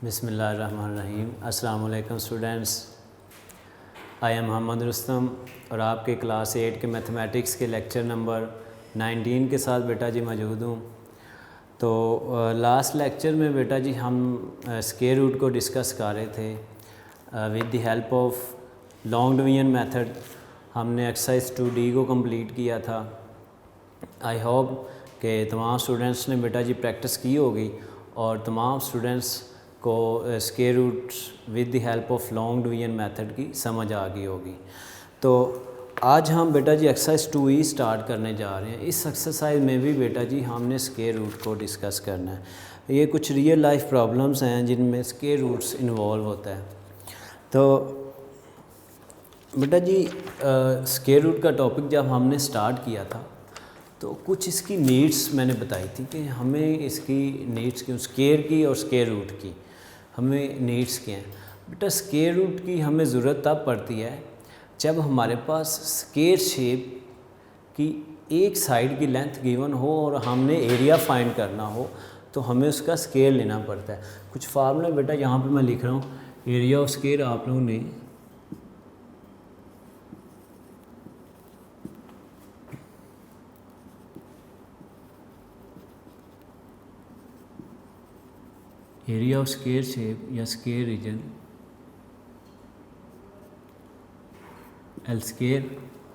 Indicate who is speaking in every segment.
Speaker 1: बिस्मिल्लाहिर्रहमानिर्रहीम। अस्सलाम वालेकुम students, I am Mohammad Rustam और आपके क्लास 8 के मैथमेटिक्स के लेक्चर नंबर 19 के साथ बेटा जी मौजूद हूँ। तो लास्ट लेक्चर में बेटा जी हम स्क्वायर रूट को डिस्कस कर रहे थे with the help of long division method. हमने एक्सरसाइज 2D को कंप्लीट किया था। आई होप कि तमाम स्टूडेंट्स ने बेटा जी प्रैक्टिस की होगी और तमाम स्टूडेंट्स को square root with the help of long division method की समझ आ गई होगी। तो आज हम बेटा जी एक्सरसाइज 2E स्टार्ट करने जा रहे हैं। इस एक्सरसाइज में भी बेटा जी हमने स्क्वायर रूट को डिस्कस करना है। ये कुछ रियल लाइफ प्रॉब्लम्स हैं जिनमें स्क्वायर रूट्स इन्वॉल्व होता है। तो बेटा जी स्क्वायर रूट का टॉपिक जब हमने स्टार्ट किया था तो कुछ इसकी नीड्स मैंने बताई थी कि हमें इसकी नीड्स क्यों, स्क्वायर की और स्क्वायर रूट की हमें नीड्स क्या हैं। बेटा स्क्वायर रूट की हमें ज़रूरत तब पड़ती है जब हमारे पास स्क्वायर शेप की एक साइड की लेंथ गिवन हो और हमने एरिया फाइंड करना हो तो हमें उसका स्क्वायर लेना पड़ता है। कुछ फार्मूला बेटा यहाँ पे मैं लिख रहा हूँ। एरिया ऑफ स्क्वायर आप लोगों ने एरिया ऑफ स्क्वायर शेप या square region L square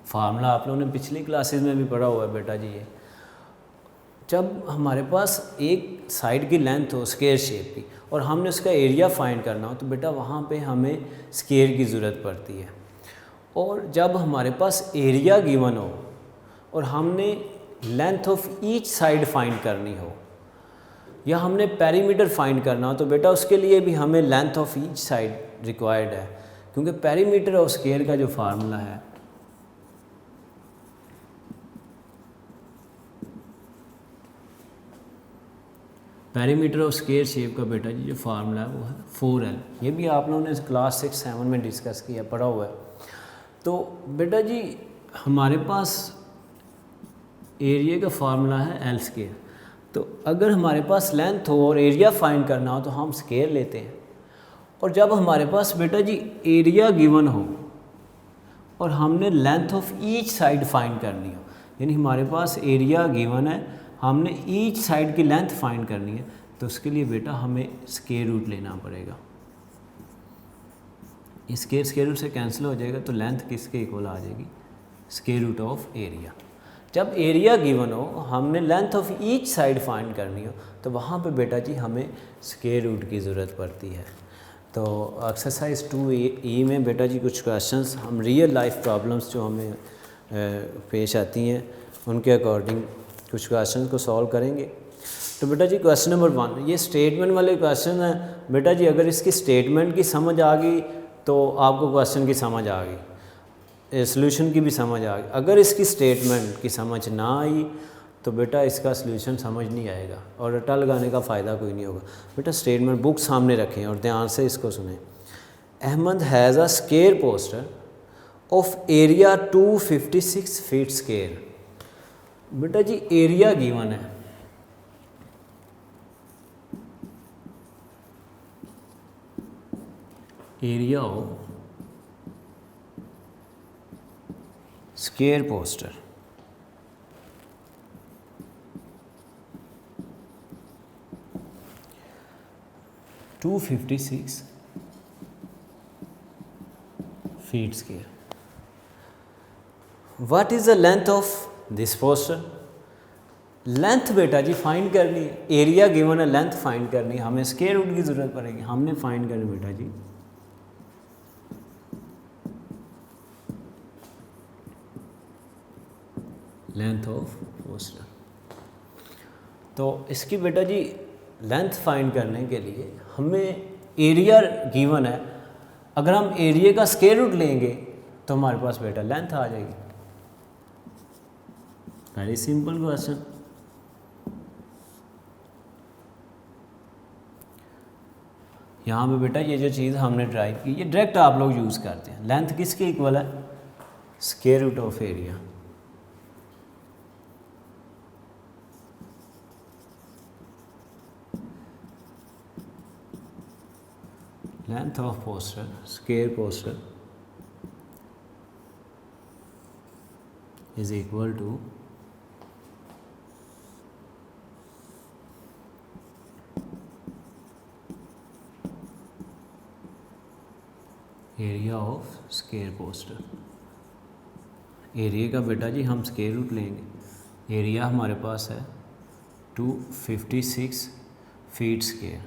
Speaker 1: formula आप लोगों ने पिछली क्लासेस में भी पढ़ा हुआ है बेटा जी। ये जब हमारे पास एक साइड की लेंथ हो स्क्वायर शेप की और हमने उसका एरिया फाइंड करना हो तो बेटा वहाँ पे हमें स्क्वायर की ज़रूरत पड़ती है। और जब हमारे पास एरिया गिवन हो और हमने length of each side find करनी हो या हमने पेरीमीटर फाइंड करना हो तो बेटा उसके लिए भी हमें length of each side required है, क्योंकि पेरीमीटर ऑफ स्क्वायर का जो फार्मूला है पेरीमीटर ऑफ स्क्वायर शेप का बेटा जी जो फार्मूला है वो है 4L। ये भी आप लोगों ने क्लास 6-7 में डिस्कस किया, पढ़ा हुआ है। तो बेटा जी हमारे पास एरिया का फार्मूला है L स्क्वायर। तो अगर हमारे पास लेंथ हो और एरिया फाइंड करना हो तो हम स्क्वायर लेते हैं। और जब हमारे पास बेटा जी एरिया गिवन हो और हमने length of each side find करनी हो, यानी हमारे पास एरिया गिवन है, हमने ईच साइड की लेंथ फाइंड करनी है, तो उसके लिए बेटा हमें स्क्वायर रूट लेना पड़ेगा। स्क्वायर रूट से कैंसिल हो जाएगा तो लेंथ किसके इक्वल आ जाएगी, स्क्वायर रूट ऑफ एरिया। जब एरिया गिवन हो हमने length of each side find करनी हो तो वहाँ पे बेटा जी हमें स्क्वायर रूट की ज़रूरत पड़ती है। तो एक्सरसाइज 2E में बेटा जी कुछ क्वेश्चंस हम रियल लाइफ प्रॉब्लम्स जो हमें पेश आती हैं उनके अकॉर्डिंग कुछ क्वेश्चन को सॉल्व करेंगे। तो बेटा जी क्वेश्चन नंबर 1 ये स्टेटमेंट वाले क्वेश्चन हैं। बेटा जी अगर इसकी स्टेटमेंट की समझ आ गई तो आपको क्वेश्चन की समझ आ गई, सॉल्यूशन की भी समझ आ गई। अगर इसकी स्टेटमेंट की समझ ना आई तो बेटा इसका सॉल्यूशन समझ नहीं आएगा और रट्टा लगाने का फ़ायदा कोई नहीं होगा। बेटा स्टेटमेंट बुक सामने रखें और ध्यान से इसको सुनें। Ahmad has a square poster of area 256 feet square. बेटा जी एरिया गिवन है, area of square poster two 56 feet square. What is the length of this poster. Length बेटा जी फाइंड करनी है, एरिया गिवन है, लेंथ फाइंड करनी है, हमें स्क्वायर रूट की ज़रूरत पड़ेगी। हमने फाइंड करनी बेटा जी लेंथ ऑफ पोस्टर। तो इसकी बेटा जी लेंथ फाइंड करने के लिए हमें एरिया गिवन है, अगर हम एरिया का स्क्वायर रूट लेंगे तो हमारे पास बेटा लेंथ आ जाएगी। Very simple question. यहाँ पे बेटा ये जो चीज़ हमने ड्राइव की ये डायरेक्ट आप लोग यूज़ करते हैं। लेंथ किसके इक्वल है, square root of area. Length of poster square poster is equal to area of square poster. Area का बेटा जी हम स्क्वायर रूट लेंगे। एरिया हमारे पास है 256 फीट स्क्वायर।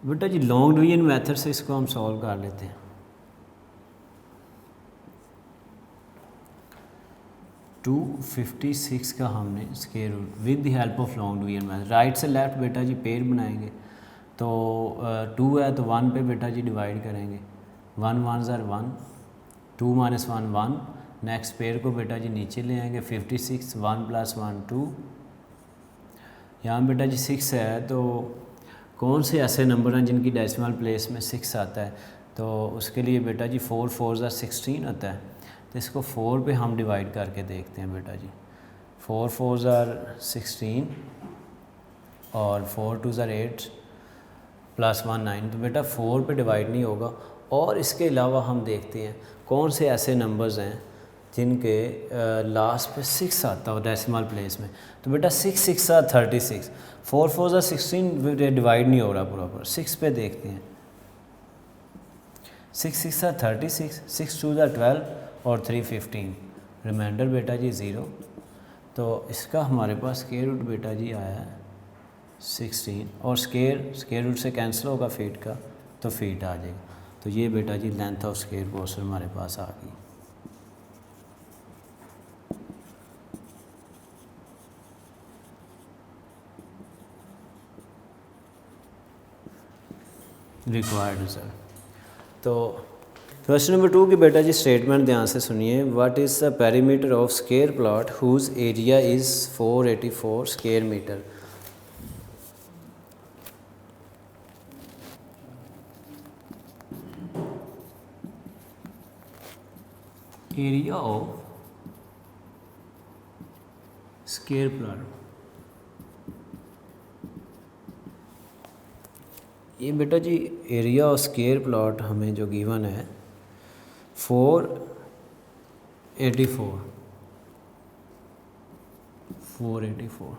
Speaker 1: बेटा जी लॉन्ग डिवीजन मेथड से इसको हम सॉल्व कर लेते हैं। 256 का हमने square root with the help of long division method, right से लेफ्ट बेटा जी पेयर बनाएंगे। तो 2 है तो 1 पे बेटा जी डिवाइड करेंगे। 1 1 1, 2 - 1 1। नेक्स्ट पेयर को बेटा जी नीचे ले आएंगे। 56 1 + 1 2। यहाँ बेटा जी 6 है तो कौन से ऐसे नंबर हैं जिनकी डेसिमल प्लेस में 6 आता है? तो उसके लिए बेटा जी 4 4 16 होता है। तो इसको 4 पे हम डिवाइड करके देखते हैं बेटा जी। 4 4 16 और 4 2 8 + 1 9। तो बेटा 4 पे डिवाइड नहीं होगा। और इसके अलावा हम देखते हैं कौन से ऐसे नंबर्स हैं जिनके लास्ट पे 6 आता हो डेसिमल प्लेस में। तो बेटा 6 6 36, 4 4 16 डिवाइड नहीं हो रहा प्रॉपर। 6 पे देखते हैं। 6 6 36, 6 2 12 और 3 15। रिमाइंडर बेटा जी 0। तो इसका हमारे पास स्क्वायर रूट बेटा जी आया है 16 और स्क्वायर रूट से कैंसिल होगा फीट का, तो फीट आ जाएगा। तो ये बेटा जी लेंथ ऑफ स्क्वायर पोस्टर हमारे पास आ गई। Required result. तो क्वेश्चन नंबर 2 की बेटा जी स्टेटमेंट ध्यान से सुनिए। What is the perimeter of square plot whose area is 484 square metre. Area of square plot, ये बेटा जी एरिया ऑफ स्क्वायर प्लॉट हमें जो गिवन है 484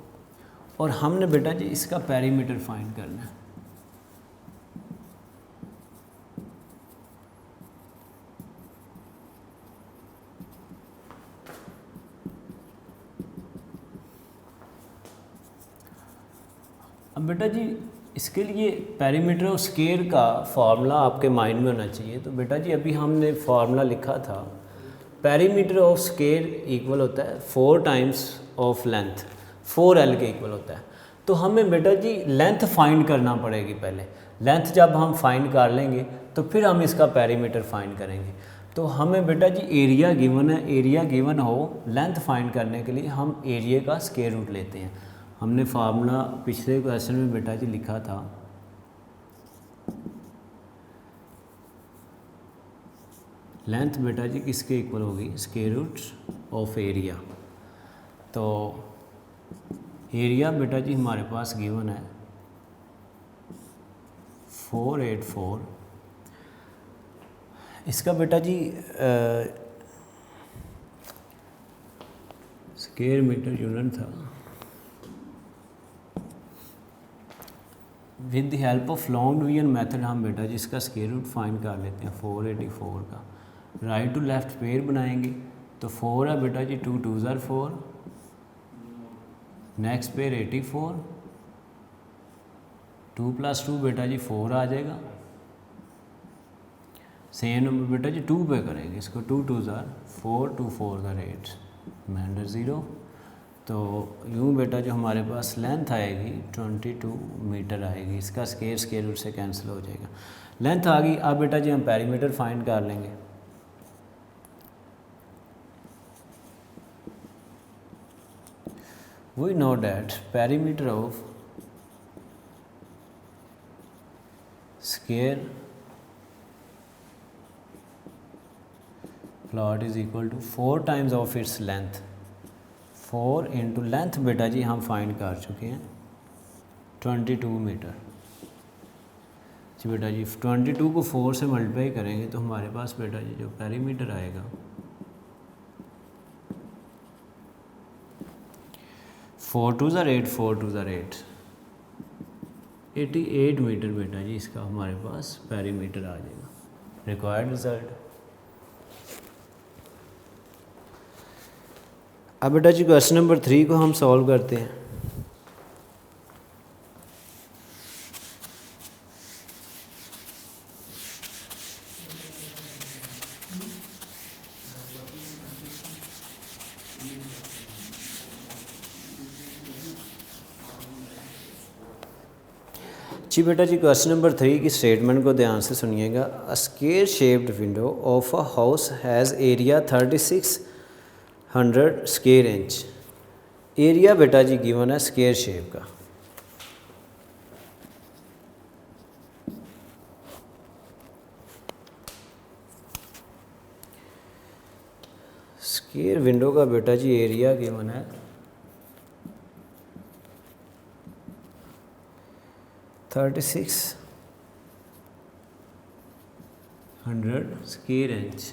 Speaker 1: और हमने बेटा जी इसका पेरीमीटर फाइंड करना है। अब बेटा जी इसके लिए पेरीमीटर ऑफ स्क्वायर का फार्मूला आपके माइंड में होना चाहिए। तो बेटा जी अभी हमने फार्मूला लिखा था, पेरीमीटर ऑफ स्क्वायर इक्वल होता है 4 टाइम्स ऑफ लेंथ, 4L के इक्वल होता है। तो हमें बेटा जी लेंथ फाइंड करना पड़ेगी पहले। लेंथ जब हम फाइंड कर लेंगे तो फिर हम इसका पेरीमीटर फाइंड करेंगे। तो हमें बेटा जी एरिया गिवन है, एरिया गिवन हो, लेंथ फाइंड करने के लिए हम एरिया का स्क्वायर रूट लेते हैं। हमने फार्मूला पिछले क्वेश्चन में बेटा जी लिखा था, लेंथ बेटा जी किसके इक्वल होगी? Square root of area. तो एरिया बेटा जी हमारे पास गिवन है 484। इसका बेटा जी स्क्वायर मीटर यूनिट था। With the help of long division method हम बेटा जी इसका स्क्वायर रूट फाइंड कर लेते हैं 484 का। राइट टू लेफ्ट पेयर बनाएंगे तो 4 है बेटा जी, 2 2 4, नेक्स्ट पेयर 84, 2 + 2 बेटा जी 4 आ जाएगा। सेम नंबर बेटा जी 2 पे करेंगे इसको, 2 2 4, 2 4 8, रिमाइंडर 0। तो यूँ बेटा जो हमारे पास लेंथ आएगी 22 मीटर आएगी। इसका स्क्वायर रूट से कैंसिल हो जाएगा। लेंथ आ गई। अब बेटा जी हम पेरीमीटर फाइंड कर लेंगे। We know that perimeter of square plot is equal to 4 times of its length. 4 into length बेटा जी हम फाइंड कर चुके हैं 22 मीटर। जी बेटा जी 22 को 4 से मल्टीप्लाई करेंगे तो हमारे पास बेटा जी जो पेरीमीटर आएगा 4 2 ज़ार 8 4 2 ज़ार 8 88 मीटर बेटा जी इसका हमारे पास पेरीमीटर आ जाएगा। Required result. अब बेटा जी क्वेश्चन नंबर 3 को हम सॉल्व करते हैं। जी बेटा जी क्वेश्चन नंबर 3 की स्टेटमेंट को ध्यान से सुनिएगा। A square shaped window of a house has area 3600 square inch. Area बेटा जी गिवन है स्क्वायर शेप का। स्क्वायर विंडो का बेटा जी एरिया गिवन है 3600 square inch.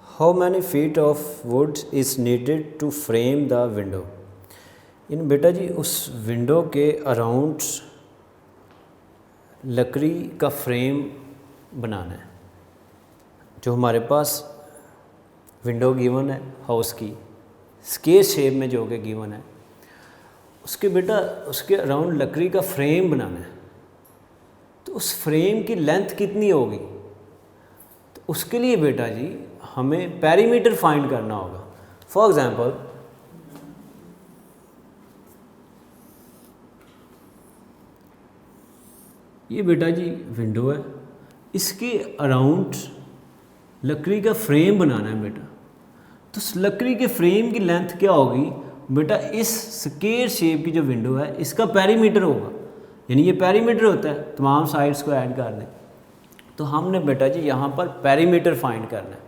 Speaker 1: How many feet of wood is needed to frame the window. इन बेटा जी उस विंडो के अराउंड लकड़ी का फ्रेम बनाना है। जो हमारे पास विंडो गिवन है हाउस की स्क्वायर शेप में जो कि गिवन है उसके बेटा उसके अराउंड लकड़ी का फ्रेम बनाना है। तो उस फ्रेम की लेंथ कितनी होगी, तो उसके लिए बेटा जी हमें पेरीमीटर फाइंड करना होगा। फॉर एग्जांपल ये बेटा जी विंडो है, इसके अराउंड लकड़ी का फ्रेम बनाना है बेटा। तो उस लकड़ी के फ्रेम की लेंथ क्या होगी बेटा, इस स्क्वायर शेप की जो विंडो है इसका पेरीमीटर होगा। यानी ये पेरीमीटर होता है, तमाम साइड्स को ऐड कर दें तो हमने बेटा जी यहाँ पर पेरीमीटर फाइंड करना है।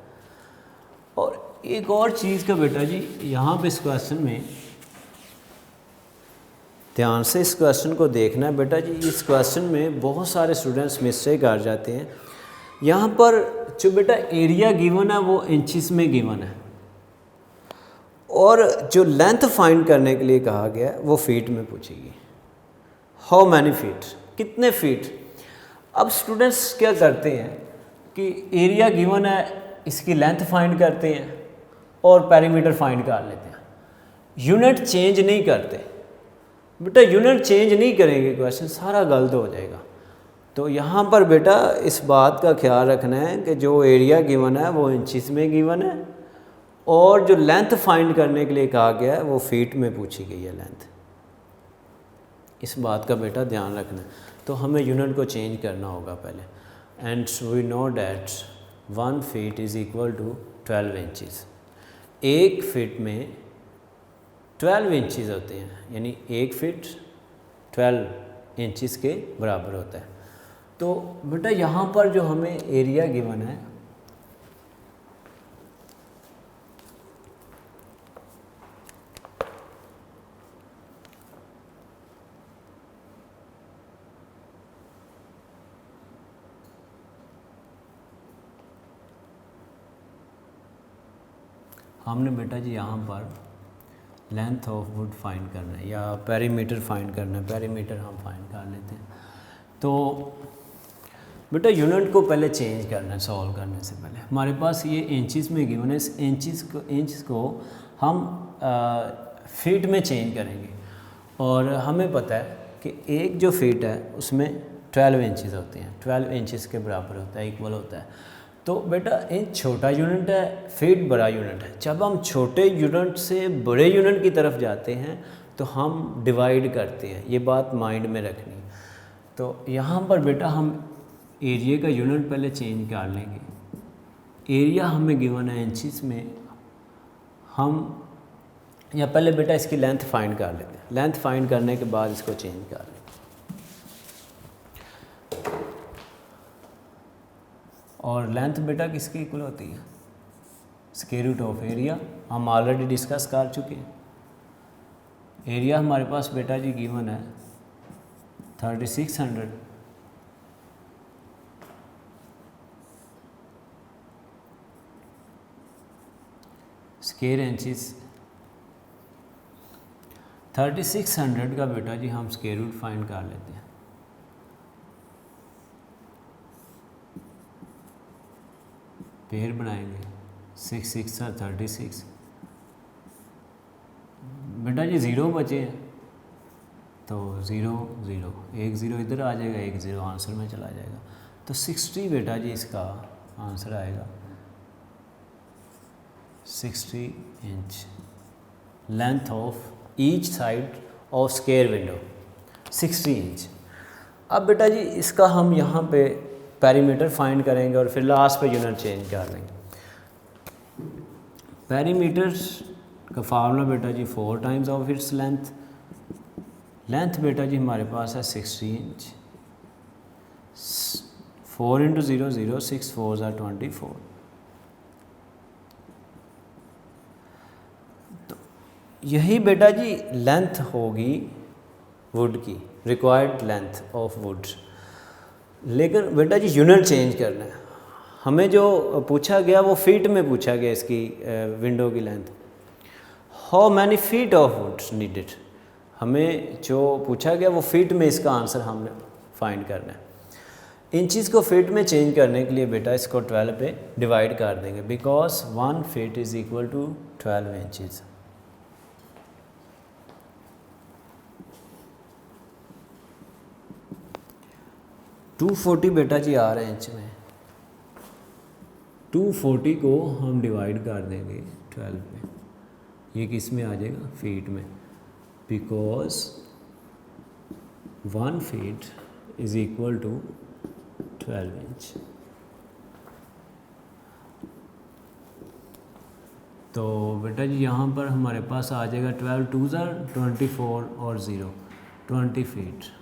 Speaker 1: और एक और चीज़ का बेटा जी यहाँ पे इस क्वेश्चन में ध्यान से इस क्वेश्चन को देखना है बेटा जी। इस क्वेश्चन में बहुत सारे स्टूडेंट्स मिस्टेक कर जाते हैं। यहाँ पर जो बेटा एरिया गिवन है वो इंचेस में गिवन है और जो लेंथ फाइंड करने के लिए कहा गया है वो फीट में पूछेगी। हाउ मैनी फीट, कितने फीट। अब स्टूडेंट्स क्या करते हैं कि एरिया गिवन है इसकी लेंथ फाइंड करते हैं और पेरीमीटर फाइंड कर लेते हैं, यूनिट चेंज नहीं करते। बेटा यूनिट चेंज नहीं करेंगे क्वेश्चन सारा गलत हो जाएगा। तो यहाँ पर बेटा इस बात का ख्याल रखना है कि जो एरिया गिवन है वो इंचेस में गिवन है और जो लेंथ फाइंड करने के लिए कहा गया है वो फीट में पूछी गई है लेंथ। इस बात का बेटा ध्यान रखना है। तो हमें यूनिट को चेंज करना होगा पहले। And we know that 1 feet is equal to 12 inches. 1 feet में 12 इंचज़ होते हैं, यानी 1 फीट 12 इंचज़ के बराबर होता है। तो बेटा यहाँ पर जो हमें एरिया गिवन है हमने बेटा जी यहाँ पर लेंथ ऑफ वुड फाइंड करना है या पेरीमीटर फाइंड करना है। पेरीमीटर हम फाइंड कर लेते हैं। तो बेटा यूनिट को पहले चेंज करना है सॉल्व करने से पहले। हमारे पास ये इंचेस में गिवन है, इस इंच को हम फीट में चेंज करेंगे और हमें पता है कि एक जो फीट है उसमें 12 इंचेस होते हैं, 12 इंचेस के बराबर होता है, इक्वल होता है। तो बेटा इंच छोटा यूनिट है, फीट बड़ा यूनिट है। जब हम छोटे यूनिट से बड़े यूनिट की तरफ जाते हैं तो हम डिवाइड करते हैं, ये बात माइंड में रखनी। तो यहाँ पर बेटा हम एरिया का यूनिट पहले चेंज कर लेंगे। एरिया हमें गिवन है इंचेस में, हम या पहले बेटा इसकी लेंथ फाइंड कर लेते हैं। लेंथ फाइंड करने के बाद इसको चेंज कर लेंगे। और लेंथ बेटा किसकी इक्वल होती है, स्क्वायर रूट ऑफ एरिया हम ऑलरेडी डिस्कस कर चुके हैं। एरिया हमारे पास बेटा जी गिवन है 3600 स्क्वायर इंचेस। 3600 का बेटा जी हम स्क्वायर रूट फाइंड कर लेते हैं। पेयर बनाएंगे 6 6 36 बेटा जी 0 बचे हैं तो 0 0 एक 0 इधर आ जाएगा, एक 0 आंसर में चला जाएगा। तो 60 बेटा जी इसका आंसर आएगा 60 inch length of each side of square window 60 inch. अब बेटा जी इसका हम यहाँ पे पेरीमीटर फाइंड करेंगे और फिर लास्ट पे यूनिट चेंज कर लेंगे। पेरीमीटर का फार्मूला बेटा जी 4 times of its length. Length बेटा जी हमारे पास है 60 इंच। 4 × 0 0 6 4 are 24। तो यही बेटा जी लेंथ होगी वुड की, रिक्वायर्ड लेंथ ऑफ वुड। लेकिन बेटा जी यूनिट चेंज करना है। हमें जो पूछा गया वो फीट में पूछा गया इसकी विंडो की length. How many feet of would needed, हमें जो पूछा गया वो फीट में इसका आंसर हमने फाइंड करना है। इंचेस को फीट में चेंज करने के लिए बेटा इसको 12 पे डिवाइड कर देंगे, because 1 feet is equal to 12 inches. To 240 बेटा जी आ रहे हैं इंच में। 240 को हम डिवाइड कर देंगे 12 पे, ये किस में आ जाएगा, फीट में, because 1 feet is equal to 12 inch. तो बेटा जी यहाँ पर हमारे पास आ जाएगा 12 2s are 24 और 0 20 feet.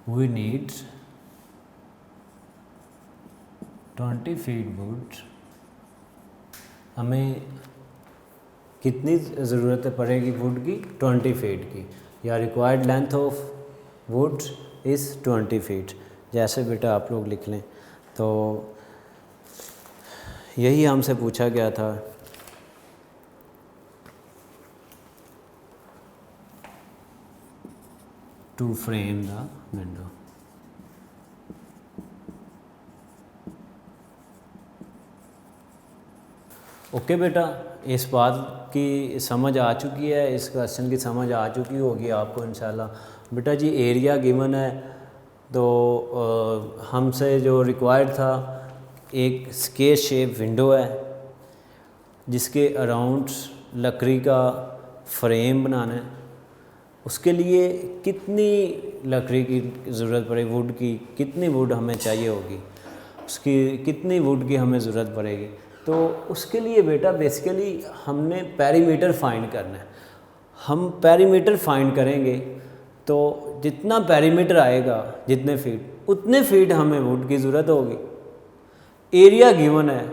Speaker 1: We need 20 feet would. हमें कितनी ज़रूरत पड़ेगी वुड की, 20 फीट की, या required length of wood is 20 feet. जैसे बेटा आप लोग लिख लें, तो यही हमसे पूछा गया था। To frame the window. Okay बेटा, इस बात की समझ आ चुकी है, इस क्वेश्चन की समझ आ चुकी होगी आपको इंशाल्लाह। बेटा जी एरिया गिवन है, तो हमसे जो रिक्वायर्ड था एक स्क्वायर शेप विंडो है जिसके अराउंड लकड़ी का फ्रेम बनाना है। उसके लिए कितनी लकड़ी की ज़रूरत पड़ेगी, वुड की कितनी वुड हमें चाहिए होगी, उसकी कितनी वुड की हमें ज़रूरत पड़ेगी। तो उसके लिए बेटा बेसिकली हमने पेरीमीटर फाइंड करना है। हम पेरीमीटर फाइंड करेंगे तो जितना पेरीमीटर आएगा, जितने फीट, उतने फीट हमें वुड की ज़रूरत होगी। एरिया गिवन है,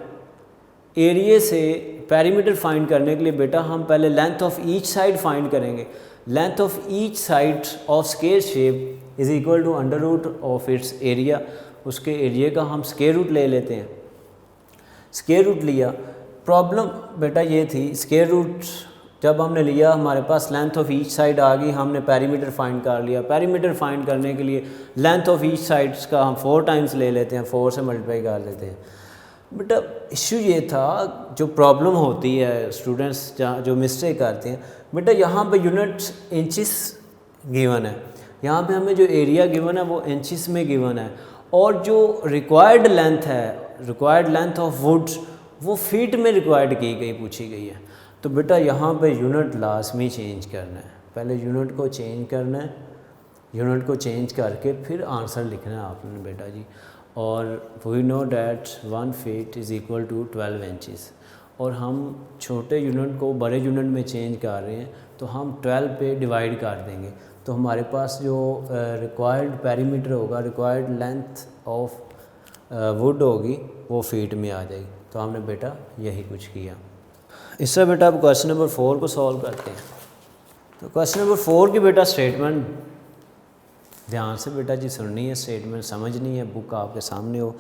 Speaker 1: एरिया से पेरीमीटर फाइंड करने के लिए बेटा हम पहले length of each side find करेंगे। Length of each side of square shape is equal to under root of its area. उसके एरिया का हम स्क्वायर रूट ले लेते हैं। स्क्वायर रूट लिया, प्रॉब्लम बेटा ये थी, स्क्वायर रूट जब हमने लिया हमारे पास लेंथ ऑफ ईच साइड आ गई, हमने पेरीमीटर फाइंड कर लिया। पेरीमीटर फाइंड करने के लिए लेंथ ऑफ ईच साइड्स का हम 4 टाइम्स ले लेते हैं, 4 से मल्टीप्लाई कर देते हैं। बेटा इश्यू ये था, जो प्रॉब्लम होती है स्टूडेंट्स जो मिस्टेक करते हैं, बेटा यहाँ पे यूनिट्स इंचिस गिवन है, यहाँ पे हमें जो एरिया गिवन है वो इंचिस में गिवन है, और जो रिक्वायर्ड लेंथ है, रिक्वायर्ड लेंथ ऑफ वुड, वो फीट में रिक्वायर्ड की गई, पूछी गई है। तो बेटा यहाँ पे यूनिट लाजमी चेंज करना है, पहले यूनिट को चेंज करना है, यूनिट को चेंज करके फिर आंसर लिखना है आपने बेटा जी। और we know that 1 feet is equal to 12 inches, और हम छोटे यूनिट को बड़े यूनिट में चेंज कर रहे हैं, तो हम 12 पे डिवाइड कर देंगे। तो हमारे पास जो रिक्वायर्ड पेरीमीटर होगा, रिक्वायर्ड लेंथ ऑफ वुड होगी वो फीट में आ जाएगी। तो हमने बेटा यही कुछ किया। इससे बेटा अब क्वेश्चन नंबर 4 को सॉल्व करते हैं। तो क्वेश्चन नंबर 4 की बेटा स्टेटमेंट ध्यान से बेटा जी सुननी है, स्टेटमेंट समझनी है, बुक आपके सामने हो।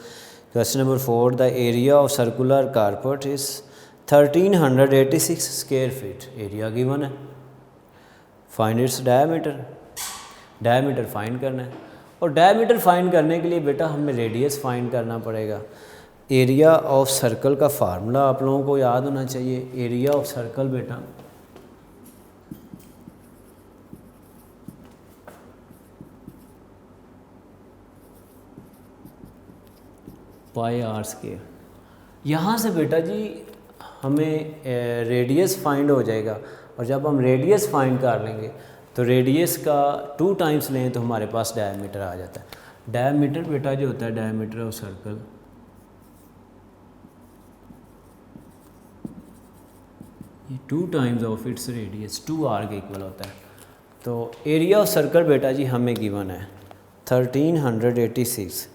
Speaker 1: Question number 4, the area of circular carpet is 1386 square feet. Area given है, find its diameter. Diameter find करना है, और डायमीटर फाइंड करने के लिए बेटा हमें रेडियस फाइंड करना पड़ेगा। एरिया ऑफ सर्कल का फार्मूला आप लोगों को याद होना चाहिए। एरिया ऑफ सर्कल बेटा पाई आर स्क्वायर। यहाँ से बेटा जी हमें रेडियस फाइंड हो जाएगा, और जब हम रेडियस फाइंड कर लेंगे तो रेडियस का 2 टाइम्स लें तो हमारे पास डायमीटर आ जाता है। डायमीटर बेटा जो होता है, डायमीटर ऑफ सर्कल ये 2 times of its radius 2r के इक्वल होता है। तो एरिया ऑफ सर्कल बेटा जी हमें गिवन है 1386।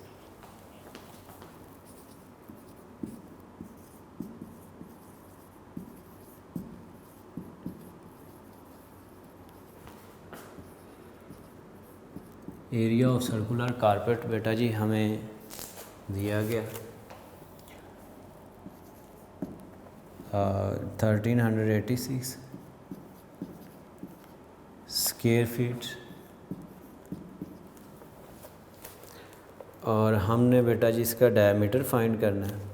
Speaker 1: एरिया ऑफ सर्कुलर कारपेट बेटा जी हमें दिया गया 1386 स्क्वायर फीट, और हमने बेटा जी इसका डायमीटर फाइंड करना है।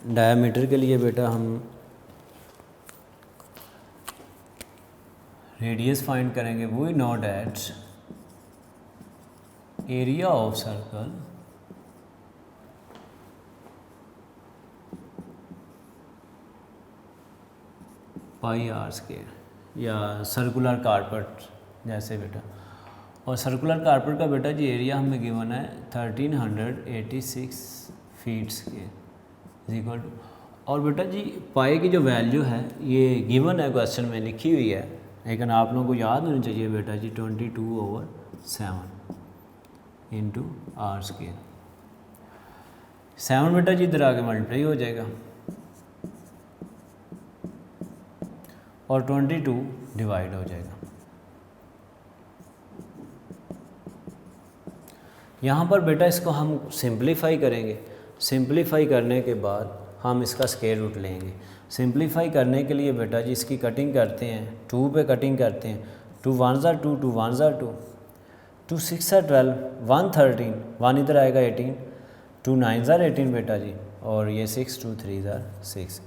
Speaker 1: डायमीटर के लिए बेटा हम रेडियस फाइंड करेंगे। We know that area of circle pi r square, या सर्कुलर कारपेट जैसे बेटा। और सर्कुलर कारपेट का बेटा जी एरिया हमें गिवन है 1386 फीट स्क्वायर इक्वल टू, और बेटा जी पाई की जो वैल्यू है ये गिवन है, क्वेश्चन में लिखी हुई है, लेकिन आप लोगों को याद होनी चाहिए बेटा जी 22/7 इंटू आर स्क्वायर। 7 बेटा जी इधर आके मल्टीप्लाई हो जाएगा, और 22 डिवाइड हो जाएगा। यहाँ पर बेटा इसको हम सिंप्लीफाई करेंगे। सिंप्लीफाई करने के बाद हम इसका स्क्वायर रूट लेंगे। सिंप्लीफाई करने के लिए बेटा जी इसकी कटिंग करते हैं, 2 पे कटिंग करते हैं। 2 1 ज़ा 2, 2 1 ज़ा 2, 2 6 ज़ा 12, 1 13, 1 इधर आएगा 18, 2 9 ज़ा 18 बेटा जी, और ये 6, 2 3 ज़ा 6।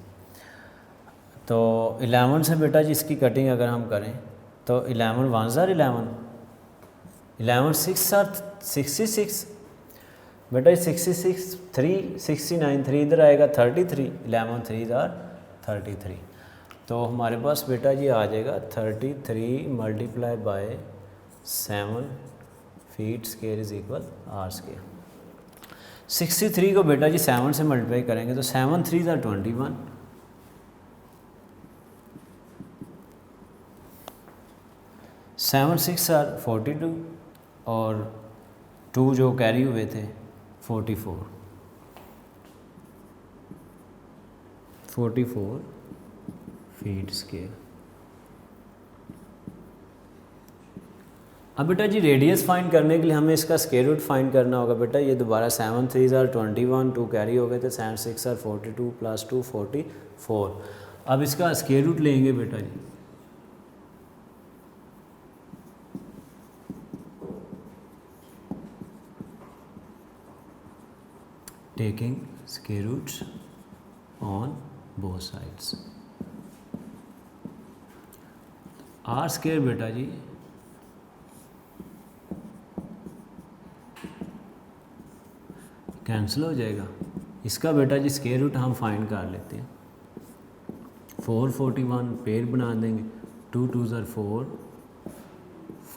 Speaker 1: तो 11 से बेटा जी इसकी कटिंग अगर हम करें तो 11 1 ज़ा 11, 11 6 ज़ा 66 बेटा 66, 3 69, 3 इधर आएगा 33, 11 3 ज़ा 33। तो हमारे पास बेटा जी आ जाएगा 33 multiply by 7 feet square is equal r square. 63 को बेटा जी 7 से मल्टीप्लाई करेंगे तो 7 3 ज़ा 21, 7 6 ज़ा 42, और 2 जो कैरी हुए थे 44 फीट स्क्वायर। अब बेटा जी रेडियस फाइंड करने के लिए हमें इसका स्क्वायर रूट फाइंड करना होगा बेटा। ये दोबारा 7 3 ज़ा 21, 2 कैरी हो गए थे, 7 6 ज़ा 42 प्लस 2 44। अब इसका स्क्वायर रूट लेंगे बेटा जी। Taking square roots on both sides. R square बेटा जी कैंसिल हो जाएगा। इसका बेटा जी स्क्वायर रूट हम फाइंड कर लेते हैं। 441 पेयर बना देंगे, 2 2 ज़ा 4,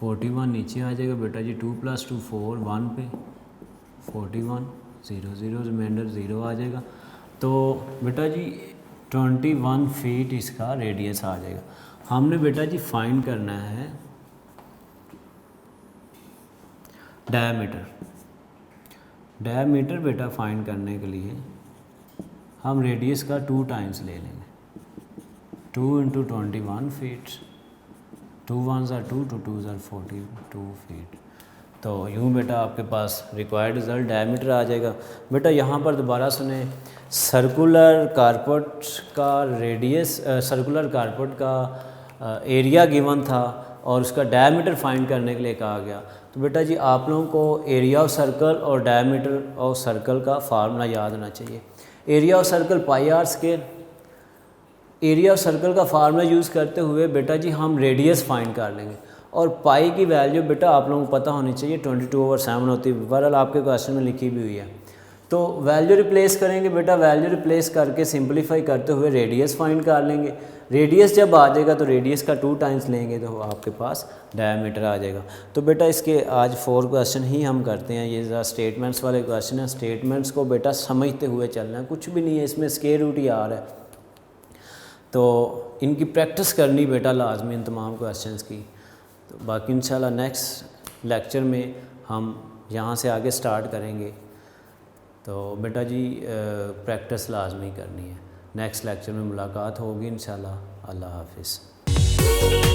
Speaker 1: 41 नीचे आ जाएगा बेटा जी, 2 + 2 4 1 पे 41 0 0 रिमाइंडर 0 आ जाएगा। तो बेटा जी 21 फीट इसका रेडियस आ जाएगा। हमने बेटा जी फाइंड करना है डायमीटर। डायमीटर बेटा फाइंड करने के लिए हम रेडियस का 2 टाइम्स ले लेंगे, 2 × 21 फीट, 2 1 = 2, 2 2 = 42 फीट। तो यूँ बेटा आपके पास रिक्वायर्ड रिज़ल्ट डायमीटर आ जाएगा। बेटा यहाँ पर दोबारा सुने, सर्कुलर कारपेट का रेडियस, सर्कुलर कारपेट का एरिया गिवन था और उसका डायमीटर फाइंड करने के लिए कहा गया। तो बेटा जी आप लोगों को एरिया ऑफ सर्कल और डायमीटर ऑफ सर्कल का फार्मूला याद होना चाहिए। Area of circle πr²। Area of circle का फार्मूला यूज़ करते हुए बेटा जी हम रेडियस फाइंड कर लेंगे और पाई की वैल्यू बेटा आप लोगों को पता होनी चाहिए 22/7 होती है, बहरहाल आपके क्वेश्चन में लिखी भी हुई है। तो वैल्यू रिप्लेस करेंगे बेटा, वैल्यू रिप्लेस करके सिंपलीफाई करते हुए रेडियस फाइंड कर लेंगे। रेडियस जब आ जाएगा तो रेडियस का 2 टाइम्स लेंगे तो आपके पास डायमीटर आ जाएगा। तो बेटा इसके आज 4 क्वेश्चन ही हम करते हैं। ये ज़रा स्टेटमेंट्स वाले क्वेश्चन हैं, स्टेटमेंट्स को बेटा समझते हुए चलना है, कुछ भी नहीं है इसमें, स्क्वायर रूट ही आ रहा है। तो इनकी प्रैक्टिस करनी बेटा लाजमी इन तमाम क्वेश्चंस की। तो बाकी इंशाल्लाह नेक्स्ट लेक्चर में हम यहाँ से आगे स्टार्ट करेंगे। तो बेटा जी प्रैक्टिस लाजमी करनी है। नेक्स्ट लेक्चर में मुलाकात होगी इंशाल्लाह। अल्लाह हाफिज़।